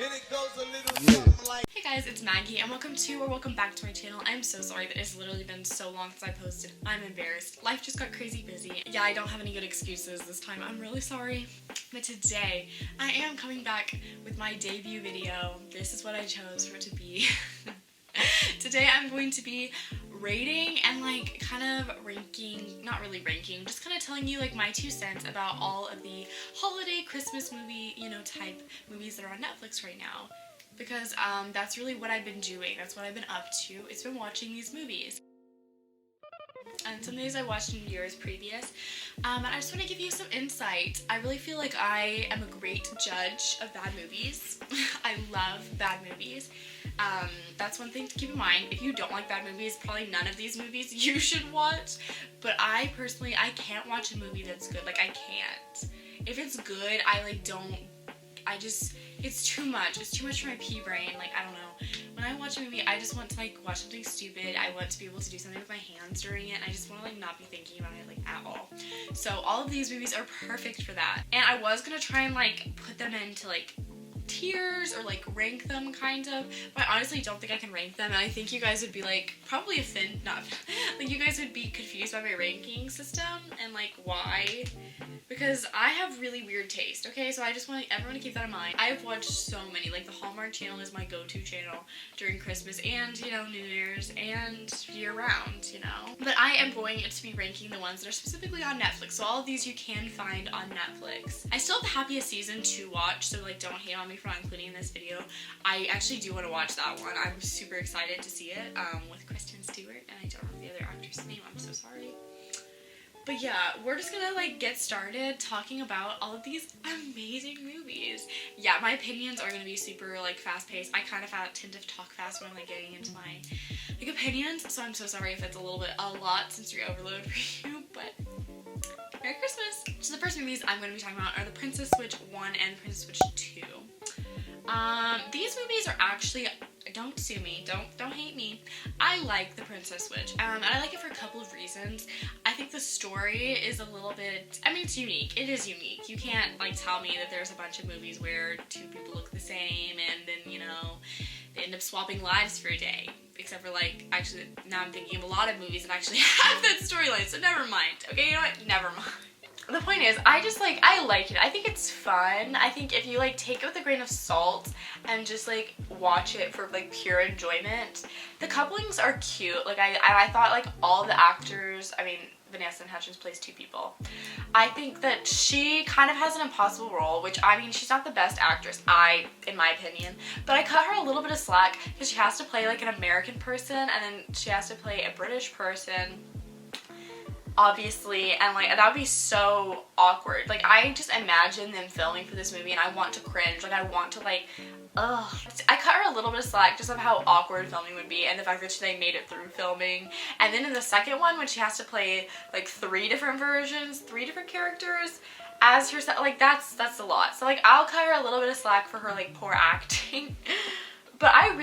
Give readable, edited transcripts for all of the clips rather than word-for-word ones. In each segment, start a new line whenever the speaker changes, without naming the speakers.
And it goes a little something like...
Hey guys, it's Maggie and welcome back to my channel. I'm so sorry that it's literally been so long since I posted. I'm embarrassed. Life just got crazy busy. Yeah, I don't have any good excuses this time. I'm really sorry. But today, I am coming back with my debut video. This is what I chose for it to be. Today I'm going to be rating and like kind of ranking, not really ranking, just kind of telling you like my 2 cents about all of the holiday Christmas movie, type movies that are on Netflix right now. Because that's really what I've been doing. That's what I've been up to. It's been watching these movies. And some movies I watched in years previous. And I just want to give you some insight. I really feel like I am a great judge of bad movies. I love bad movies. That's one thing to keep in mind. If you don't like bad movies, probably none of these movies you should watch. But I personally, I can't watch a movie that's good. Like, I can't. If it's good, it's too much. It's too much for my pea brain. Like, I don't know. When I watch a movie, I just want to like watch something stupid. I want to be able to do something with my hands during it. And I just want to like not be thinking about it like at all. So all of these movies are perfect for that. And I was gonna try and like put them into like tiers or like rank them kind of, but I honestly don't think I can rank them, and I think you guys would be like probably like you guys would be confused by my ranking system and like why, because I have really weird taste, okay? So I just want everyone to keep that in mind. I've watched so many, like the Hallmark Channel is my go-to channel during Christmas and New Year's and year-round, but I am going to be ranking the ones that are specifically on Netflix. So all of these you can find on Netflix. I still have Happiest Season to watch, so like don't hate on me for not including in this video. I actually do want to watch that one. I'm super excited to see it with Kristen Stewart, and I don't know the other actress name. I'm so sorry. But yeah, we're just gonna like get started talking about all of these amazing movies. Yeah, my opinions are gonna be super like fast-paced. I kind of tend to talk fast when I'm like getting into my like opinions, so I'm so sorry if it's a lot sensory overload for you, but Merry Christmas! So the first movies I'm going to be talking about are The Princess Switch 1 and The Princess Switch 2. These movies are actually, don't sue me, don't hate me. I like The Princess Switch, and I like it for a couple of reasons. I think the story is a little bit, it's unique. It is unique. You can't like tell me that there's a bunch of movies where 2 people look the same and then, they end up swapping lives for a day. Except for like, actually, now I'm thinking of a lot of movies that actually have that storyline, so never mind. Okay, you know what? Never mind. The point is, I like it. I think it's fun. I think if you like take it with a grain of salt and just like watch it for like pure enjoyment, the couplings are cute. Like I thought like all the actors, Vanessa Hudgens plays 2 people. I think that she kind of has an impossible role, which she's not the best actress, in my opinion, but I cut her a little bit of slack because she has to play like an American person and then she has to play a British person, obviously, and like that would be so awkward. Like I just imagine them filming for this movie and I want to cringe. Like I want to like, ugh. I cut her a little bit of slack just of how awkward filming would be and the fact that they made it through filming. And then in the second one, when she has to play like 3 different versions, 3 different characters as herself, like that's a lot. So like I'll cut her a little bit of slack for her like poor acting. But I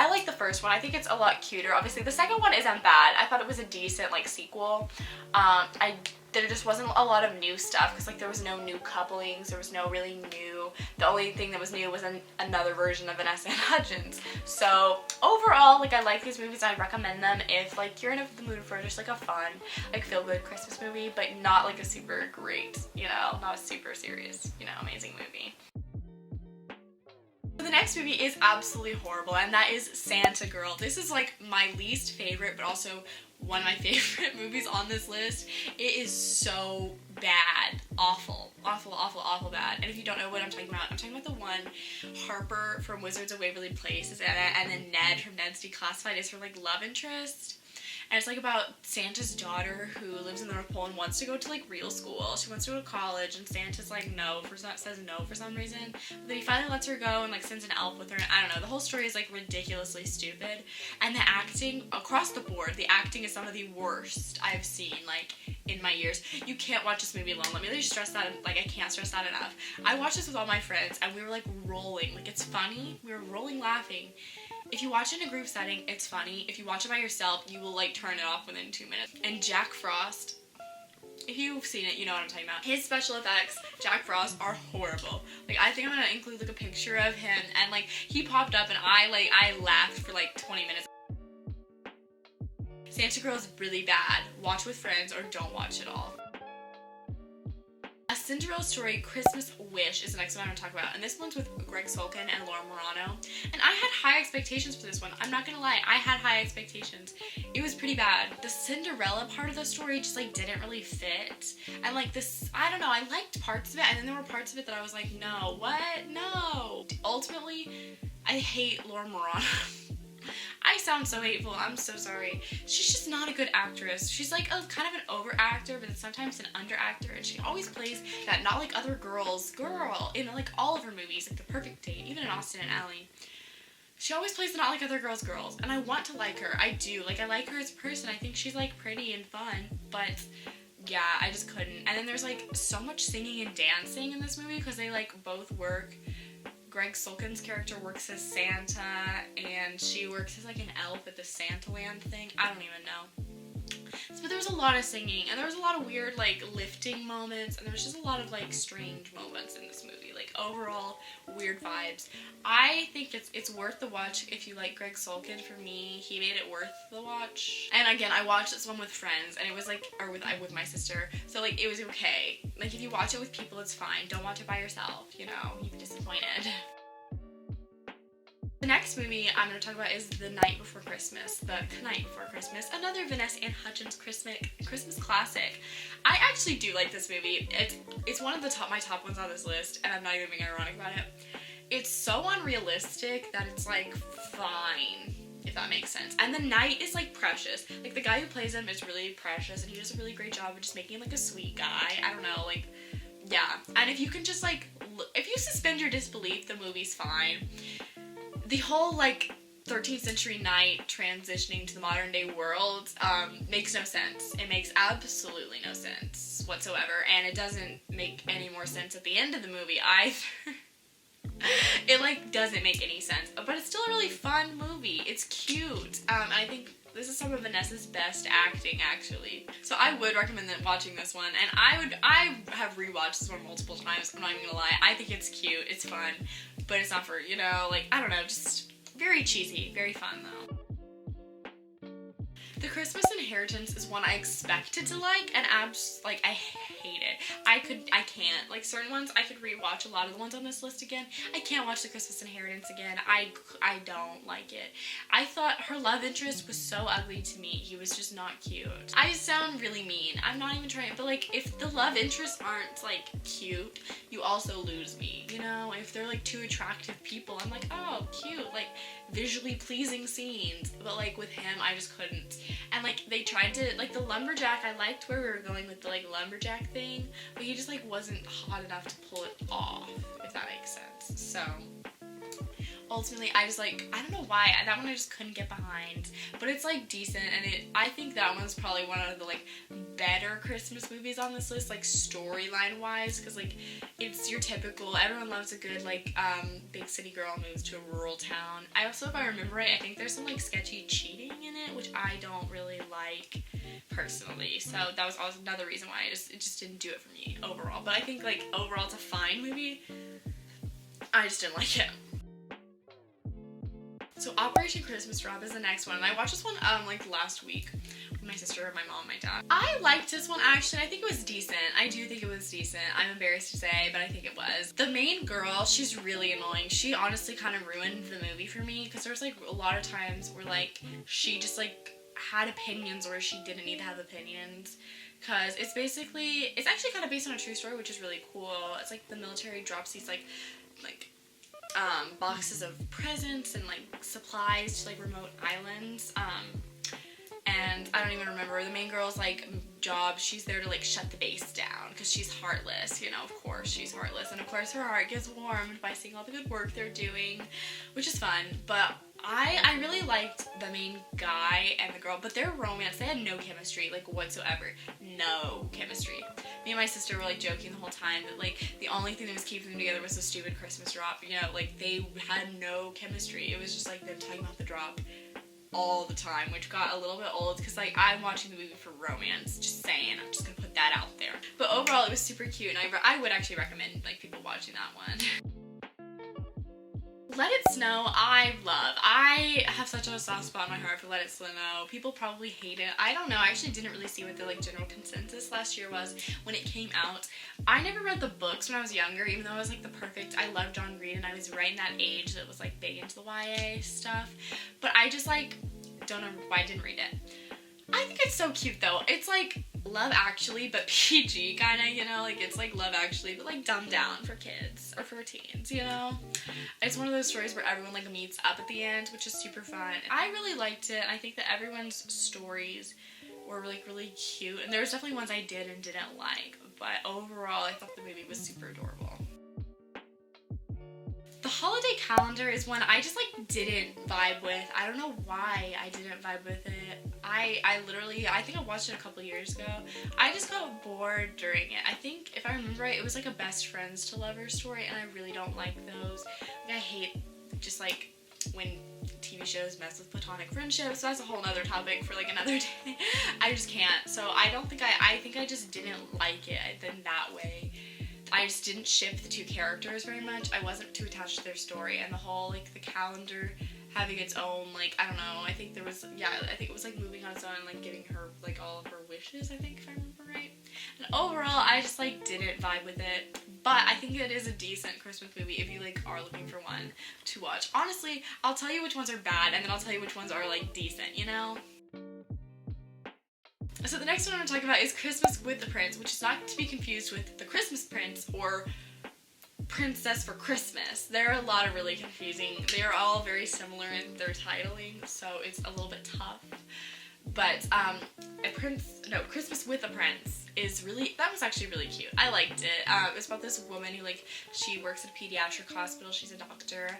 like the first one. I think it's a lot cuter. Obviously, the second one isn't bad. I thought it was a decent, like, sequel. There just wasn't a lot of new stuff because, like, there was no new couplings. There was no really new. The only thing that was new was another version of Vanessa Hudgens. So, overall, like, I like these movies. I recommend them if, like, you're in the mood for just, like, a fun, like, feel-good Christmas movie, but not, like, a super great, not a super serious, amazing movie. The next movie is absolutely horrible, and that is Santa Girl. This is like my least favorite, but also one of my favorite movies on this list. It is so bad. Awful. Awful, awful, awful bad. And if you don't know what I'm talking about the one Harper from Wizards of Waverly Place is in it, and then Ned from Ned's Declassified is her like love interest. And it's like about Santa's daughter who lives in the North Pole and wants to go to like real school. She wants to go to college, and Santa's like says no for some reason. But then he finally lets her go and like sends an elf with her. And I don't know, the whole story is like ridiculously stupid. And the acting across the board, the acting is some of the worst I've seen like in my years. You can't watch this movie alone. Let me really stress that, like I can't stress that enough. I watched this with all my friends and we were like rolling. Like it's funny. We were rolling laughing. If you watch it in a group setting, it's funny. If you watch it by yourself, you will like turn it off within 2 minutes. And Jack Frost if you've seen it, you know what I'm talking about. His special effects, Jack Frost, are horrible. Like, I think I'm gonna include like a picture of him, and like he popped up and I laughed for like 20 minutes. Santa Girl is really bad. Watch with friends or don't watch at all. A Cinderella Story Christmas Wish is the next one I'm going to talk about, and this one's with Greg Sulkin and Laura Morano, and I had high expectations for this one. I'm not gonna lie, I had high expectations. It was pretty bad. The Cinderella part of the story just like didn't really fit, and like this, I don't know, I liked parts of it, and then there were parts of it that I was like, no, what? No. Ultimately, I hate Laura Morano. I sound so hateful, I'm so sorry. She's just not a good actress. She's like a kind of an over actor, but then sometimes an under actor, and she always plays that not like other girls girl in like all of her movies, like The Perfect Date, even in Austin and Ally. She always plays the not like other girls girls, and I want to like her. I do. Like, I like her as a person. I think she's like pretty and fun, but yeah, I just couldn't. And then there's like so much singing and dancing in this movie because they like both work. Greg Sulkin's character works as Santa, and she works as like an elf at the Santa Land thing. I don't even know. But there was a lot of singing, and there was a lot of weird like lifting moments, and there was just a lot of like strange moments in this movie. Like, overall, weird vibes. I think it's worth the watch if you like Greg Sulkin. For me, he made it worth the watch. And again, I watched this one with friends, and it was like, or with my sister, so like it was okay. Like, if you watch it with people, it's fine. Don't watch it by yourself, you know, you'd be disappointed. The next movie I'm going to talk about is The Night Before Christmas, The Night Before Christmas, another Vanessa Ann Hudgens Christmas classic. I actually do like this movie. It's one of my top ones on this list, and I'm not even being ironic about it. It's so unrealistic that it's like fine, if that makes sense. And the knight is like precious. Like, the guy who plays him is really precious, and he does a really great job of just making him like a sweet guy. I don't know, like, yeah. And if you can just like, if you suspend your disbelief, the movie's fine. The whole, like, 13th century knight transitioning to the modern day world makes no sense. It makes absolutely no sense whatsoever, and it doesn't make any more sense at the end of the movie either. It, like, doesn't make any sense, but it's still a really fun movie. It's cute. I think this is some of Vanessa's best acting, actually. So I would recommend watching this one, and I have rewatched this one multiple times. I'm not even gonna lie. I think it's cute, it's fun, but it's not for, you know, like, I don't know, just very cheesy, very fun though. The Christmas Inheritance is one I expected to like, and I hate it. I can't. Like, certain ones, I could rewatch a lot of the ones on this list again. I can't watch The Christmas Inheritance again. I don't like it. I thought her love interest was so ugly to me. He was just not cute. I sound really mean. I'm not even trying, but like, if the love interests aren't like cute, you also lose me, you know? If they're like two attractive people, I'm like, oh, cute, like visually pleasing scenes. But like with him, I just couldn't. And like, they tried to, like, the lumberjack, I liked where we were going with the like lumberjack thing, but he just like wasn't hot enough to pull it off, if that makes sense. So ultimately, I just like, I don't know why, that one I just couldn't get behind, but it's like decent, and I think that one's probably one of the like better Christmas movies on this list, like storyline wise, because like it's your typical, everyone loves a good like big city girl moves to a rural town. I also, if I remember right, I think there's some like sketchy cheating in it, which I don't really like personally, so that was also another reason why it just didn't do it for me overall. But I think like overall it's a fine movie. I just didn't like it. So Operation Christmas Drop is the next one, and I watched this one like last week with my sister, my mom, my dad. I liked this one actually. I think it was decent. I do think it was decent. I'm embarrassed to say, but I think it was. The main girl, she's really annoying. She honestly kind of ruined the movie for me, because there's like a lot of times where like she just like had opinions where she didn't need to have opinions. Because it's actually kind of based on a true story, which is really cool. It's like the military drops these like boxes of presents and like supplies to like remote islands, and I don't even remember, the main girl's like job, she's there to like shut the base down because she's heartless, you know, of course she's heartless, and of course her heart gets warmed by seeing all the good work they're doing, which is fun. But I really liked the main guy and the girl, but their romance, they had no chemistry, like whatsoever. No chemistry. Me and my sister were like joking the whole time that like the only thing that was keeping them together was the stupid Christmas drop, you know, like they had no chemistry. It was just like them talking about the drop. all the time, which got a little bit old because like I'm watching the movie for romance, just saying, I'm just gonna put that out there. But overall it was super cute, and I would actually recommend like people watching that one. Let It Snow, I love. I have such a soft spot in my heart for Let It Snow. People probably hate it. I don't know. I actually didn't really see what the like general consensus last year was when it came out. I never read the books when I was younger, even though I was like the perfect. I loved John Green, and I was right in that age that was like big into the YA stuff. But I just like don't know why I didn't read it. I think it's so cute though. It's like Love Actually, but PG kinda, you know, like it's like Love Actually, but like dumbed down for kids or for teens, you know? It's one of those stories where everyone like meets up at the end, which is super fun. I really liked it, and I think that everyone's stories were like really cute, and there was definitely ones I did and didn't like, but overall I thought the movie was super adorable. The holiday calendar is one I just like didn't vibe with. I don't know why I didn't vibe with it. I think I watched it a couple years ago. I just got bored during it. I think if I remember right, it was like a best friends to lovers story, and I really don't like those. Like, I hate just like when TV shows mess with platonic friendships. That's a whole nother topic for like another day. I just can't. So I think I just didn't like it in that way. I just didn't ship the two characters very much. I wasn't too attached to their story, and the whole like the calendar having its own like, I don't know, I think it was like moving on its own and like giving her like all of her wishes, I think, if I remember right. And overall I just like didn't vibe with it, but I think it is a decent Christmas movie if you like are looking for one to watch. Honestly, I'll tell you which ones are bad, and then I'll tell you which ones are like decent, you know? So the next one I'm going to talk about is Christmas with the Prince, which is not to be confused with The Christmas Prince or Princess for Christmas. There are a lot of really confusing. They are all very similar in their titling, so it's a little bit tough. But Christmas with a Prince that was actually really cute. I liked it. It's about this woman who like, she works at a pediatric hospital. She's a doctor.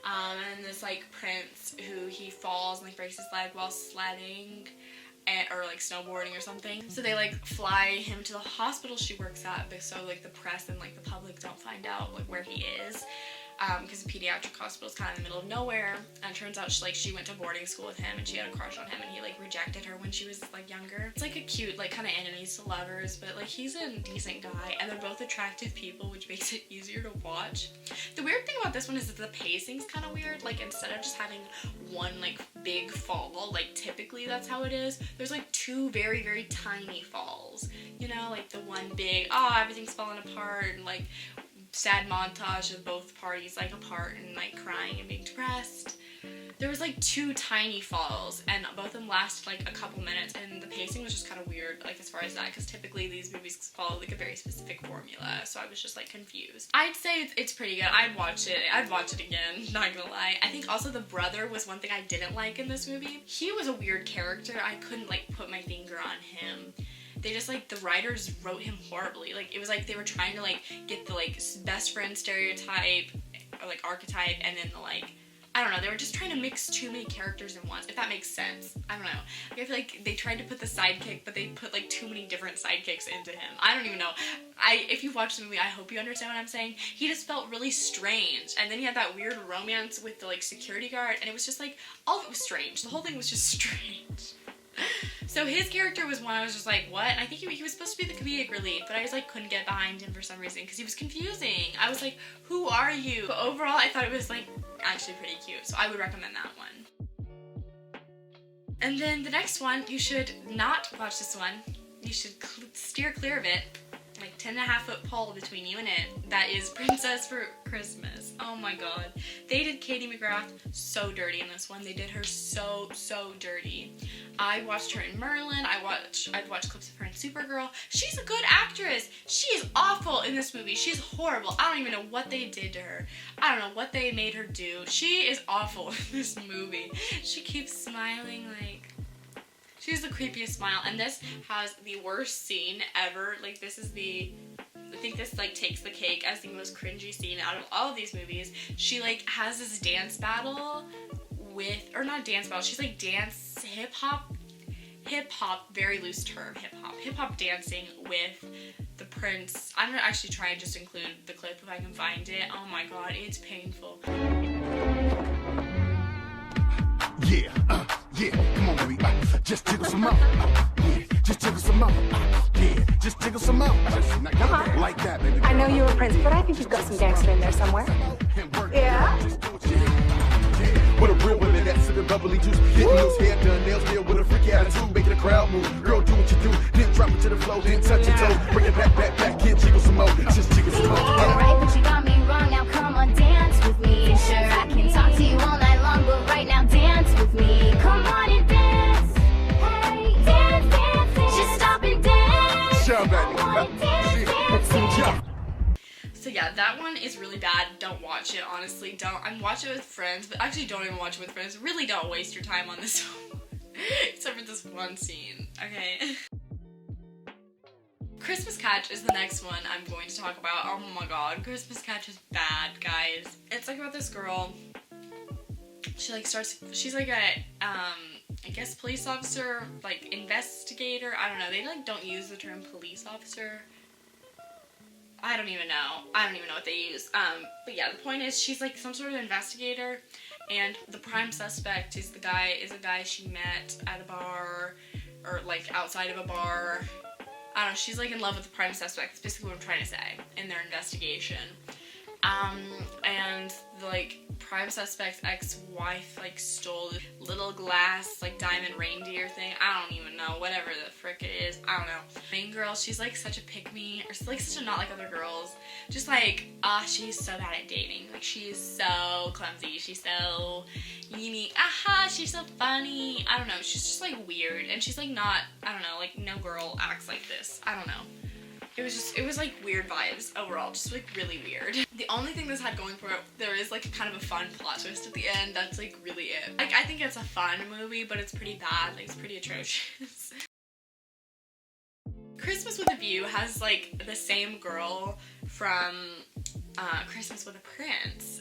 And this like prince who he falls and like breaks his leg while sledding. Or like snowboarding or something. So they like fly him to the hospital she works at, so like the press and like the public don't find out like where he is, because the pediatric hospital is kind of in the middle of nowhere. And it turns out she went to boarding school with him, and she had a crush on him, and he like rejected her when she was like younger. It's like a cute like kind of enemies to lovers, but like he's a decent guy, and they're both attractive people, which makes it easier to watch. The weird thing about this one is that the pacing's kind of weird. Like, instead of just having one like big fall, like typically that's how it is, there's like two very, very tiny falls, you know, like the one big, everything's falling apart, and like sad montage of both parties like apart and like crying and being depressed. There was like two tiny falls, and both of them lasted like a couple minutes, and the pacing was just kind of weird, like as far as that, because typically these movies follow like a very specific formula, so I was just like confused. I'd say it's pretty good. I'd watch it again, not gonna lie. I think also the brother was one thing I didn't like in this movie. He was a weird character. I couldn't like put my finger on him. They just like, the writers wrote him horribly. Like, it was like they were trying to like get the like best friend stereotype or like archetype, and then the like, I don't know, they were just trying to mix too many characters in once, if that makes sense. I don't know. Like, I feel like they tried to put the sidekick, but they put like too many different sidekicks into him. I don't even know. If you watch the movie, I hope you understand what I'm saying. He just felt really strange. And then he had that weird romance with the like security guard, and it was just like, all of it was strange. The whole thing was just strange. So his character was one I was just like, what? And I think he was supposed to be the comedic relief, but I just like couldn't get behind him for some reason because he was confusing. I was like, who are you? But overall, I thought it was like actually pretty cute, so I would recommend that one. And then the next one, you should not watch this one. You should steer clear of it. Like 10.5-foot pole between you and it. That is Princess for Christmas. Oh my god. They did Katie McGrath so dirty in this one. They did her so dirty. I watched her in Merlin. I've watched clips of her in Supergirl. She's a good actress. She is awful in this movie. She's horrible. I don't even know what they did to her. I don't know what they made her do. She is awful in this movie. She keeps smiling like... She has the creepiest smile, and this has the worst scene ever. Like, this is I think this like takes the cake as the most cringy scene out of all of these movies. She like has this dance battle with, or not dance battle, she's like hip hop, very loose term, hip hop dancing with the prince. I'm gonna actually try and just include the clip if I can find it. Oh my god, it's painful.
some out. Yeah, just jiggle some out. Yeah, just jiggle some out. Like that, baby.
I know you're a prince, but I think you've got some gangster in there somewhere. Yeah?
What a real women that's sipping bubbly juice. Getting loose hair done, nails still with a freaky attitude. Making the crowd move. Girl, do what you do. Then drop it to the floor, then touch your toes. Bring it back, back, back. Can't jiggle some more. Just jiggle some more.
Alright, but you got me wrong. Now come on, dance with me. Sure, I can talk to you all night long, but right now dance with me. Come on and dance. Hey, dance, dance, dance. Just stop and dance.
Shout back.
Let's see what you got.
So yeah, that one is really bad. Don't watch it, honestly. Don't. I'm watching it with friends, but actually don't even watch it with friends. Really don't waste your time on this one. Except for this one scene, okay? Christmas Catch is the next one I'm going to talk about. Oh my god, Christmas Catch is bad, guys. It's like about this girl. She like she's like a, I guess police officer, like investigator. I don't know. They like don't use the term police officer. I don't even know what they use. But yeah, the point is she's like some sort of investigator, and the prime suspect is a guy she met at a bar, or like outside of a bar. I don't know, she's like in love with the prime suspect. That's basically what I'm trying to say in their investigation. And the like prime suspect's ex-wife like stole this little glass like diamond reindeer thing. I don't even know, whatever the frick it is. I don't know. Main girl, she's like such a pick-me, or like such a not like other girls. Just like, she's so bad at dating. Like she's so clumsy. She's so unique. She's so funny. I don't know. She's just like weird, and she's like not. I don't know. Like no girl acts like this. I don't know. It was like weird vibes overall, just like really weird. The only thing this had going for it, there is like kind of a fun plot twist at the end. That's like really it. Like I think it's a fun movie, but it's pretty bad. Like it's pretty atrocious. Christmas with a View has like the same girl from Christmas with a Prince,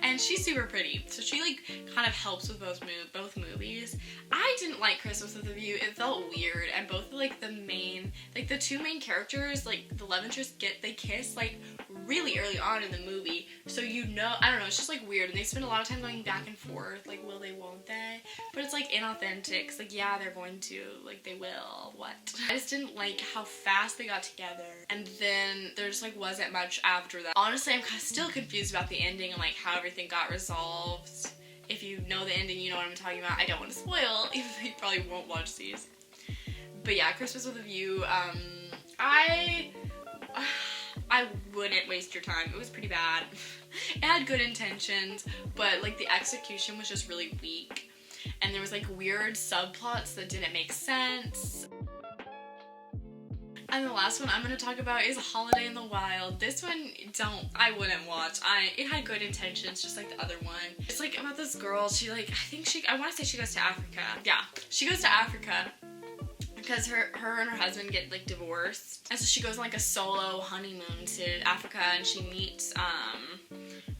and she's super pretty, so she like kind of helps with both movies. I didn't like Christmas with a View. It felt weird, and both like the two main characters, like the love interest, they kiss like really early on in the movie, so you know, I don't know, it's just like weird, and they spend a lot of time going back and forth, like will they, won't they, but it's like inauthentic. It's like, yeah, they're going to, like they will, what? I just didn't like how fast they got together, and then there just like wasn't much after that. Honestly, I'm still confused about the ending and like how everything got resolved. If you know the ending, you know what I'm talking about. I don't want to spoil, even though you probably won't watch these. But yeah, Christmas with a View, I wouldn't waste your time. It was pretty bad. It had good intentions, but like the execution was just really weak. And there was like weird subplots that didn't make sense. And the last one I'm going to talk about is Holiday in the Wild. This one, I wouldn't watch. It had good intentions, just like the other one. It's like about this girl, I want to say she goes to Africa. Yeah, she goes to Africa because her and her husband get like divorced. And so she goes on like a solo honeymoon to Africa, and she meets,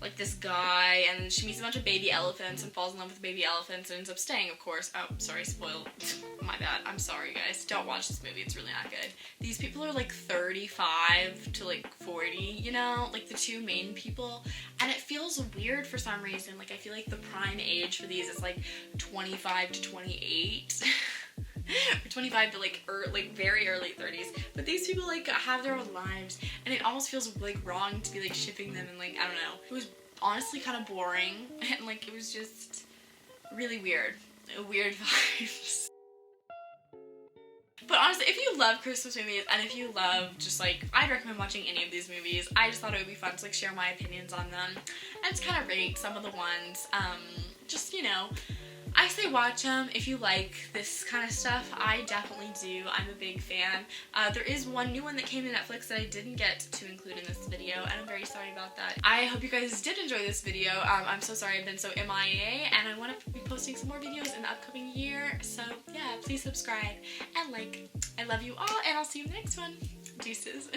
like this guy, and she meets a bunch of baby elephants and falls in love with baby elephants and ends up staying, of course. Oh, sorry, spoiled. My bad. I'm sorry, guys. Don't watch this movie. It's really not good. These people are like 35 to like 40, you know? Like the two main people. And it feels weird for some reason. Like I feel like the prime age for these is like 25 to 28. Or 25 to like very early 30s, but these people like have their own lives, and it almost feels like wrong to be like shipping them, and like I don't know, it was honestly kind of boring, and like it was just really weird vibes. But honestly, if you love Christmas movies, and if you love just like, I'd recommend watching any of these movies. I just thought it would be fun to like share my opinions on them and just kind of rate some of the ones. Just, you know, I say watch them if you like this kind of stuff. I definitely do. I'm a big fan. There is one new one that came to Netflix that I didn't get to include in this video, and I'm very sorry about that. I hope you guys did enjoy this video. I'm so sorry I've been so MIA, and I want to be posting some more videos in the upcoming year. So yeah, please subscribe and like. I love you all, and I'll see you in the next one. Deuces.